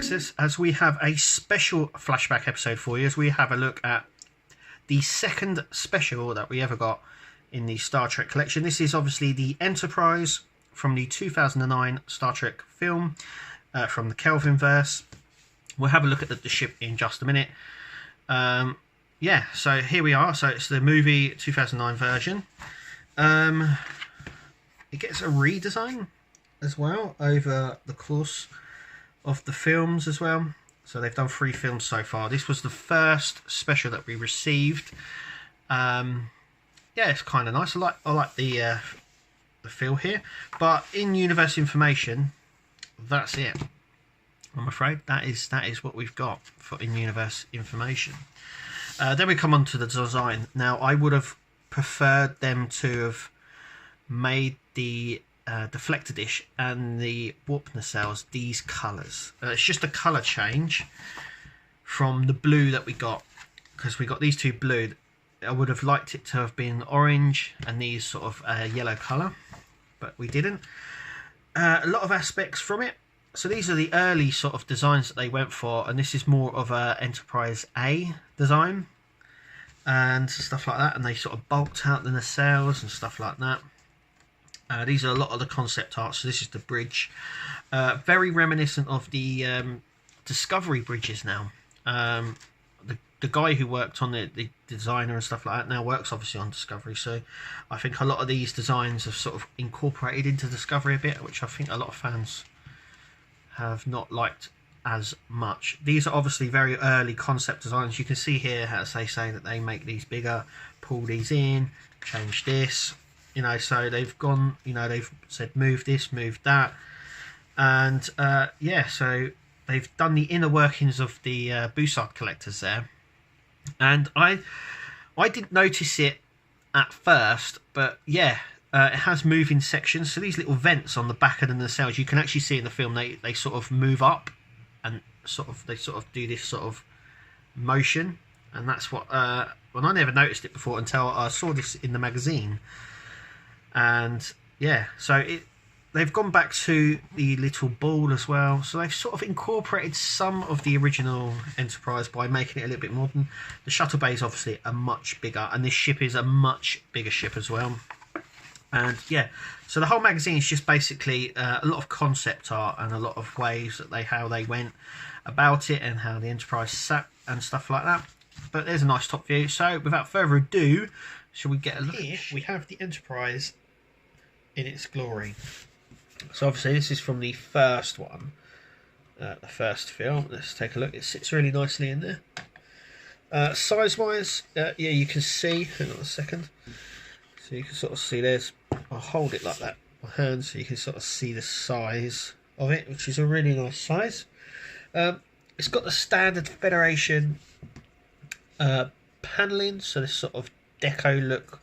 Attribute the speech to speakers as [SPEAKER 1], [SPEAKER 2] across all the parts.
[SPEAKER 1] Flashbexers, as we have a special flashback episode for you, as we have a look at the second special that we ever got in the Star Trek collection. This is obviously the Enterprise from the 2009 Star Trek film, from the Kelvinverse. We'll have a look at the ship in just a minute. Yeah, so here we are. So it's the movie 2009 version. It gets a redesign as well over the course of the films as well. So they've done 3 films so far. This was the first special that we received. Yeah, it's kind of nice. I like the feel here. But in universe information, that's it. I'm afraid that is what we've got for in universe information. Then we come on to the design. Now, I would have preferred them to have made the deflector dish and the warp nacelles these colours. It's just a colour change from the blue that we got, because we got these 2 blue. I would have liked it to have been orange and these sort of yellow colour, but we didn't. A lot of aspects from it. So these are the early sort of designs that they went for, and this is more of a Enterprise A design and stuff like that, and they sort of bulked out the nacelles and stuff like that. These are a lot of the concept art. So this is the bridge, very reminiscent of the Discovery bridges now. The guy who worked on the designer and stuff like that now works obviously on Discovery, so I think a lot of these designs have sort of incorporated into Discovery a bit, which I think a lot of fans have not liked as much. These are obviously very early concept designs. You can see here how they say that they make these bigger, pull these in, change this. You know, so they've gone, you know, they've said move this, move that, and yeah, so they've done the inner workings of the Bussard collectors there, and I didn't notice it at first, but yeah, it has moving sections. So these little vents on the back of the nacelles, you can actually see in the film they sort of move up, and they sort of do this sort of motion, and that's what well, I never noticed it before until I saw this in the magazine. And yeah, so they've gone back to the little ball as well, so they've sort of incorporated some of the original Enterprise by making it a little bit modern. The shuttle bays obviously are much bigger, and this ship is a much bigger ship as well. And yeah, so the whole magazine is just basically a lot of concept art and a lot of ways that how they went about it and how the Enterprise sat and stuff like that. But there's a nice top view. So without further ado, shall we get a look? Here we have the Enterprise in its glory. So obviously this is from the first one, the first film. Let's take a look. It sits really nicely in there. Size wise, yeah, you can see, hang on a second, so you can sort of see I'll hold it like that, my hand, so you can sort of see the size of it, which is a really nice size. It's got the standard Federation panelling, so this sort of deco look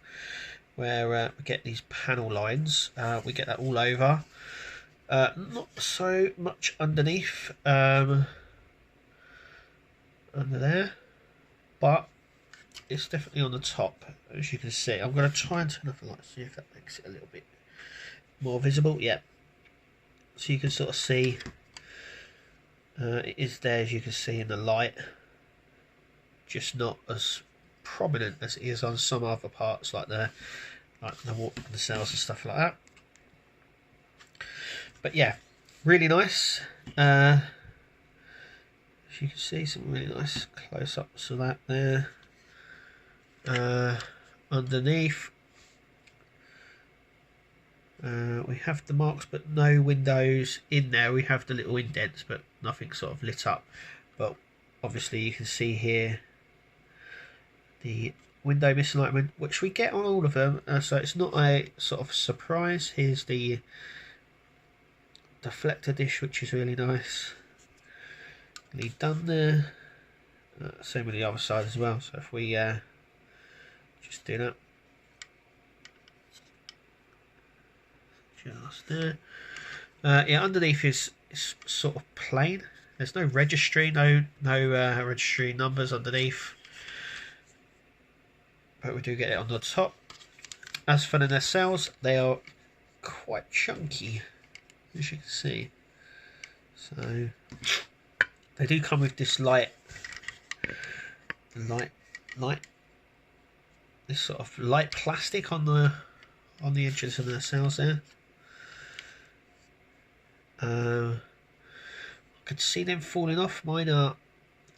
[SPEAKER 1] where we get these panel lines. We get that all over. Not so much underneath, under there, but it's definitely on the top, as you can see. I'm going to try and turn off the light, see if that makes it a little bit more visible. Yeah, so you can sort of see it is there, as you can see in the light, just not as prominent as it is on some other parts, like the warp nacelles and stuff like that. But yeah, really nice. As you can see, some really nice close-ups of that there. Underneath, we have the marks, but no windows in there. We have the little indents, but nothing sort of lit up. But obviously, you can see here the window misalignment, which we get on all of them, so it's not a sort of surprise. Here's the deflector dish, which is really nice. Lead done there. Same with the other side as well. So if we just do that, just there. Yeah, underneath is sort of plain. There's no registry, no registry numbers underneath, but we do get it on the top. As for the nacelles, they are quite chunky, as you can see. So They do come with this light, this sort of light plastic on the edges of the cells there. I could see them falling off. Mine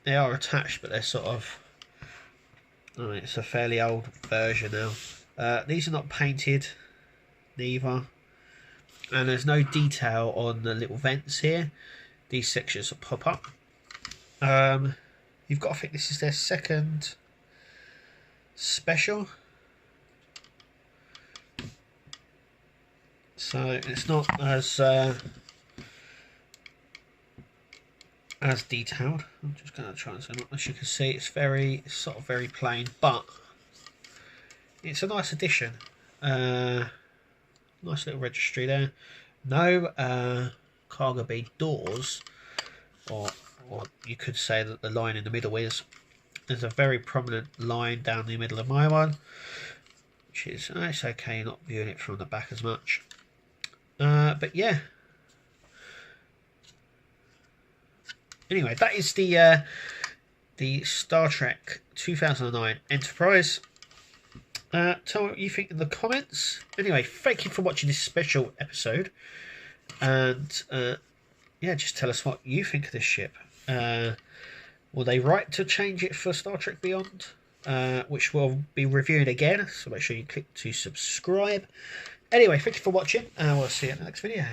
[SPEAKER 1] they are attached, but they're sort of. Oh, it's a fairly old version now. These are not painted, neither, and there's no detail on the little vents here. These sections will pop up. You've got to think this is their second special, so it's not as detailed. I'm just going to try and zoom up. As you can see, it's sort of very plain, but it's a nice addition. Nice little registry there. No cargo bay doors, or you could say that the line in the middle is. There's a very prominent line down the middle of my one, which is it's okay. You're not viewing it from the back as much, but yeah. Anyway, that is the Star Trek 2009 Enterprise. Tell me what you think in the comments. Anyway, thank you for watching this special episode, and yeah, just tell us what you think of this ship. Were they right to change it for Star Trek Beyond, which we'll be reviewing again, so make sure you click to subscribe. Anyway, thank you for watching, and we'll see you in the next video.